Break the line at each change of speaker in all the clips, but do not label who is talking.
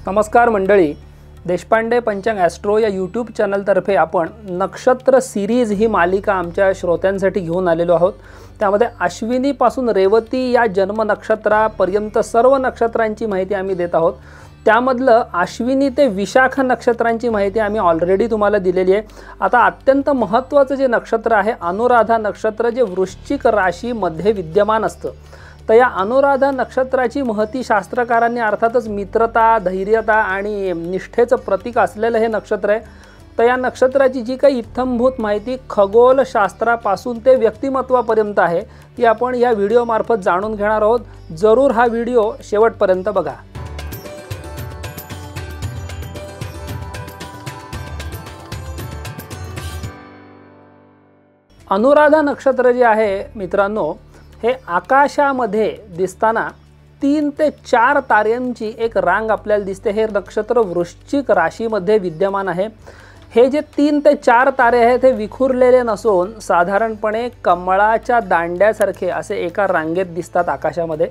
नमस्कार मंडळी, देशपांडे पंचांग ॲस्ट्रो या यूट्यूब चॅनलतर्फे आपण नक्षत्र सिरीज ही मालिका आमच्या श्रोत्यांसाठी घेऊन आलेलो आहोत। त्यामध्ये अश्विनीपासून रेवती या जन्म नक्षत्रापर्यंत सर्व नक्षत्रांची माहिती आम्ही देत आहोत। त्यामधलं अश्विनी ते विशाख नक्षत्रांची माहिती आम्ही ऑलरेडी तुम्हाला दिलेली आहे। आता अत्यंत महत्त्वाचं जे नक्षत्र आहे अनुराधा नक्षत्र, जे वृश्चिक राशीमध्ये विद्यमान असतं। तर या अनुराधा नक्षत्राची महती शास्त्रकारांनी अर्थातच मित्रता, धैर्यता आणि निष्ठेचं प्रतीक असलेलं हे नक्षत्र आहे। तर या नक्षत्राची जी काही इत्थंभूत माहिती खगोलशास्त्रापासून ते व्यक्तिमत्वापर्यंत आहे ती आपण या व्हिडिओमार्फत जाणून घेणार आहोत। जरूर हा व्हिडिओ शेवटपर्यंत बघा। अनुराधा नक्षत्र जे आहे मित्रांनो, हे आकाशामध्ये दिसताना 3 ते 4 ताऱ्यांची एक रांग आपल्याला दिसते। हे नक्षत्र वृश्चिक राशीमध्ये विद्यमान आहे। हे जे 3 ते 4 तारे आहेत हे विखुरलेले नसून साधारणपणे कमळाच्या दांड्यासारखे असे एका रांगेत दिसतात आकाशामध्ये।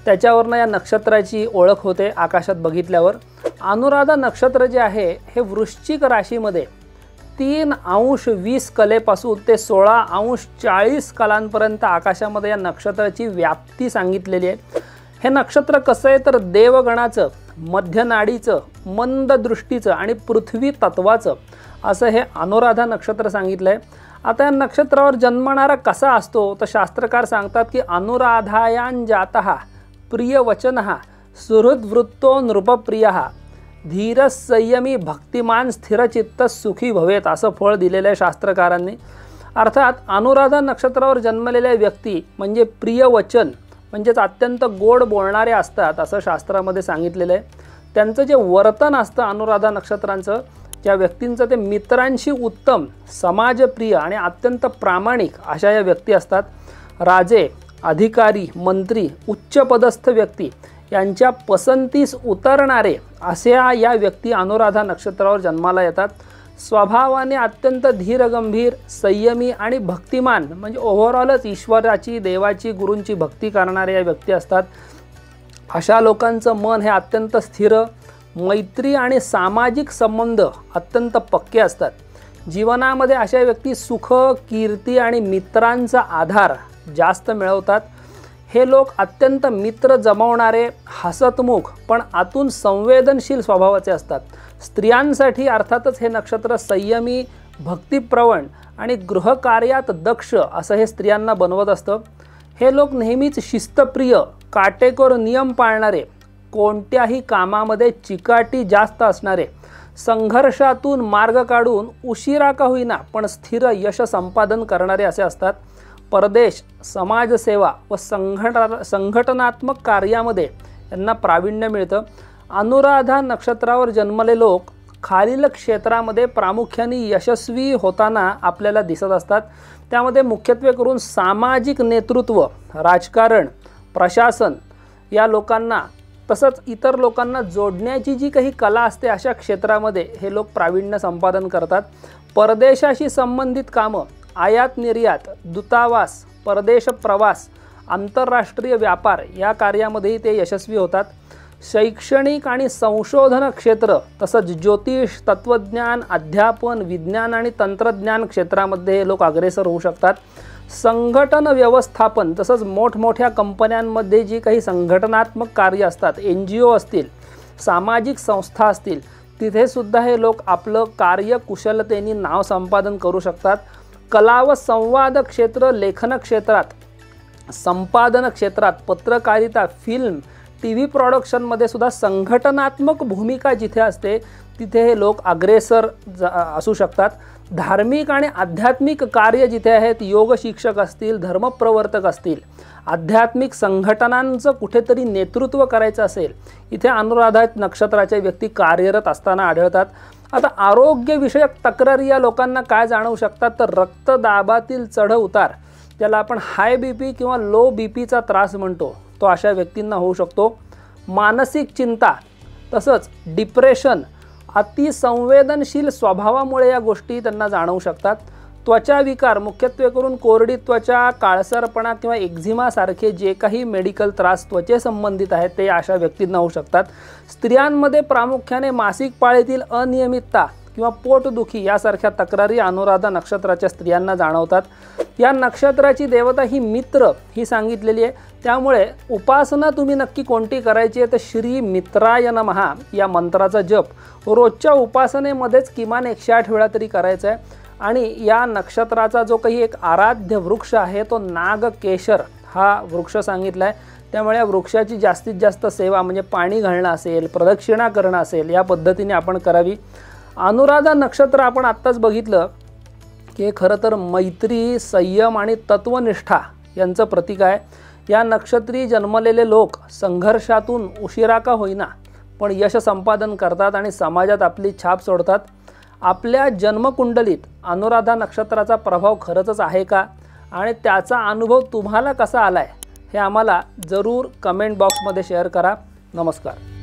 त्याच्यावरनं या नक्षत्राची ओळख होते आकाशात बघितल्यावर। अनुराधा नक्षत्र जे आहे हे वृश्चिक राशीमध्ये 3°20 कलेपासून ते 16°40 कलांपर्यंत आकाशामध्ये या नक्षत्राची व्याप्ती सांगितलेली आहे। हे नक्षत्र कसं आहे तर देवगणाचं, मध्यनाडीचं, मंद दृष्टीचं आणि पृथ्वी तत्वाचं असं हे अनुराधा नक्षत्र सांगितलं आहे। आता या नक्षत्रावर जन्मणारा कसा असतो तर शास्त्रकार सांगतात की अनुराधायां जातः प्रियवचनः सुहृद्वृत्तो नृपप्रियः धीर संयमी भक्तिमान स्थिरचित्त सुखी भवेत असं फळ दिलेलं आहे शास्त्रकारांनी। अर्थात अनुराधा नक्षत्रावर जन्मलेल्या व्यक्ती म्हणजे प्रियवचन म्हणजेच अत्यंत गोड बोलणारे असतात असं शास्त्रामध्ये सांगितलेलं आहे। त्यांचं जे वर्तन असतं अनुराधा नक्षत्रांचं, ज्या व्यक्तींचं ते मित्रांशी उत्तम, समाजप्रिय आणि अत्यंत प्रामाणिक अशा या व्यक्ती असतात। राजे, अधिकारी, मंत्री, उच्चपदस्थ व्यक्ती यांच्या पसंतीस उतरणारे अशा या व्यक्ती अनुराधा नक्षत्रावर जन्माला येतात। स्वभावाने अत्यंत धीरगंभीर, संयमी आणि भक्तिमान म्हणजे ओव्हरऑलच ईश्वराची, देवाची, गुरूंची भक्ती करणारे या व्यक्ती असतात। अशा लोकांचं मन हे अत्यंत स्थिर, मैत्री आणि सामाजिक संबंध अत्यंत पक्के असतात। जीवनामध्ये अशा व्यक्ती सुख, कीर्ती आणि मित्रांचा आधार जास्त मिळवतात। हे लोक अत्यंत मित्र जमवणारे, हसतमुख पण आतून संवेदनशील स्वभावाचे असतात। स्त्रियांसाठी अर्थातच हे नक्षत्र संयमी, भक्तिप्रवण आणि गृहकार्यात दक्ष असं हे स्त्रियांना बनवत असतं। हे लोक नेहमीच शिस्तप्रिय, काटेकोर नियम पाळणारे, कोणत्याही कामामध्ये चिकाटी जास्त असणारे, संघर्षातून मार्ग काढून उशिरा का होईना पण स्थिर यश संपादन करणारे असे असतात। परदेश, समाजसेवा व संघटनात्मक कार्यामध्ये यांना प्रावीण्य मिळतं। अनुराधा नक्षत्रावर जन्मले लोक खालील क्षेत्रामध्ये प्रामुख्याने यशस्वी होताना आपल्याला दिसत असतात। त्यामध्ये मुख्यत्वे करून सामाजिक नेतृत्व, राजकारण, प्रशासन या लोकांना तसंच इतर लोकांना जोडण्याची जी काही कला असते अशा क्षेत्रामध्ये हे लोक प्रावीण्य संपादन करतात। परदेशाशी संबंधित कामं, आयात निर्यात, दूतावास, परदेश प्रवास, आंतरराष्ट्रीय व्यापार या कार्यामध्येही ते यशस्वी होतात। शैक्षणिक आणि संशोधन क्षेत्र तसंच ज्योतिष, तत्त्वज्ञान, अध्यापन, विज्ञान आणि तंत्रज्ञान क्षेत्रामध्ये हे लोक अग्रेसर होऊ शकतात। संघटन व्यवस्थापन तसंच मोठमोठ्या कंपन्यांमध्ये जी काही संघटनात्मक कार्य असतात, NGO असतील, सामाजिक संस्था असतील, तिथे सुद्धा हे लोक आपलं कार्य कुशलतेने नाव संपादन करू शकतात। कला व संवाद क्षेत्र, लेखन क्षेत्रात, संपादन क्षेत्रात, पत्रकारिता, फिल्म, TV प्रोडक्शनमध्ये सुद्धा संघटनात्मक भूमिका जिथे असते तिथे हे लोक अग्रेसर असू शकतात। धार्मिक आणि आध्यात्मिक कार्य जिथे आहेत, योग शिक्षक असतील, धर्मप्रवर्तक असतील, आध्यात्मिक संघटनांचं कुठेतरी नेतृत्व करायचं असेल, इथे अनुराधा नक्षत्राच्या व्यक्ती कार्यरत असताना आढळतात। आता आरोग्यविषयक तक्रारी या लोकांना काय जाणवू शकतात तर रक्तदाबातील चढ उतार, ज्याला आपण हाय BP किंवा लो BPचा त्रास म्हणतो, तो अशा व्यक्तींना होऊ शकतो। मानसिक चिंता तसंच डिप्रेशन, अतिसंवेदनशील स्वभावामुळे या गोष्टी त्यांना जाणवू शकतात। त्वचा विकार मुख्यत्वे करून कोरडी त्वचा, काळसरपणा किंवा एक्झिमा सारखे जे काही मेडिकल त्रास त्वचेसंबंधित आहेत ते अशा व्यक्तींना होऊ शकतात। स्त्रियांमध्ये प्रामुख्याने मासिक पाळीतील अनियमितता किंवा पोटदुखी यासारख्या तक्रारी अनुराधा नक्षत्राच्या स्त्रियांना जाणवतात। या नक्षत्राची देवता ही मित्र ही सांगितलेली आहे, त्यामुळे उपासना तुम्ही नक्की कोणती करायची आहे तर श्री मित्राय नमः या मंत्राचा जप रोजच्या उपासनेमध्येच किमान 108 वेळा तरी करायचा आहे। आणि या नक्षत्राचा जो काही एक आराध्य वृक्ष आहे तो नागकेशर हा वृक्ष सांगितला आहे, त्यामुळे या वृक्षाची जास्तीत जास्त सेवा म्हणजे पाणी घालणं असेल, प्रदक्षिणा करणं असेल या पद्धतीने आपण करावी। अनुराधा नक्षत्र आपण आत्ताच बघितलं की खरं तर मैत्री, संयम आणि तत्वनिष्ठा यांचं प्रतीक आहे। या नक्षत्री जन्मलेले लोक संघर्षातून उशिरा का होईना पण यश संपादन करतात आणि समाजात आपली छाप सोडतात। आपल्या जन्मकुंडलीत अनुराधा नक्षत्राचा प्रभाव खरंच आहे का आणि त्याचा अनुभव तुम्हाला कसा आलाय हे आम्हाला जरूर कमेंट बॉक्समध्ये शेअर करा। नमस्कार।